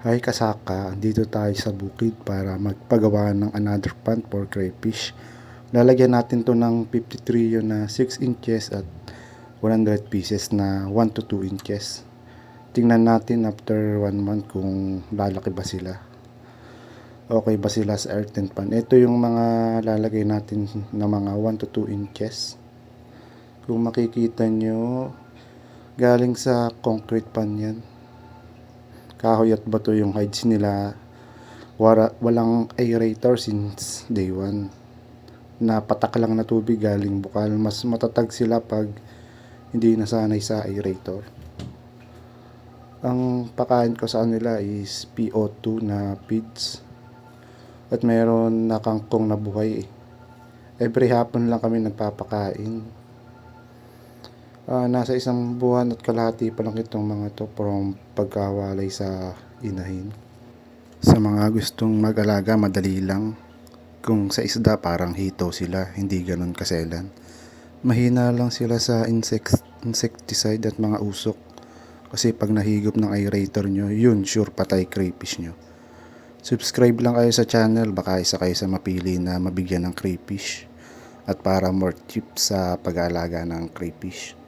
Hi Kasaka, dito tayo sa bukid para magpagawa ng another pond for crayfish. Lalagyan natin to ng 53 na 6 inches at 100 pieces na 1 to 2 inches. Tingnan natin after 1 month kung lalaki ba sila. Okay ba sila sa earthen pan. Ito yung mga lalagay natin na mga 1 to 2 inches. Kung makikita nyo, galing sa concrete pan yan. Kahoy at bato yung hides nila. Walang aerator since day 1. Napatak lang na tubig galing bukal. Mas matatag sila pag hindi nasanay sa aerator. Ang pakain ko sa kanila is PO2 na feeds. At meron na kangkong na buhay. Every hapon lang kami nagpapakain. Nasa 1 buwan at kalahati pa lang itong mga to from pagkawalay sa inahin. Sa mga gustong mag-alaga, madali lang. Kung sa isda parang hito sila, hindi ganun kaselan. Mahina lang sila sa insecticide at mga usok. Kasi pag nahigop ng aerator nyo, yun sure patay crayfish nyo. Subscribe lang kayo sa channel, baka isa kayo sa mapili na mabigyan ng crayfish. At para more tips sa pag-aalaga ng crayfish.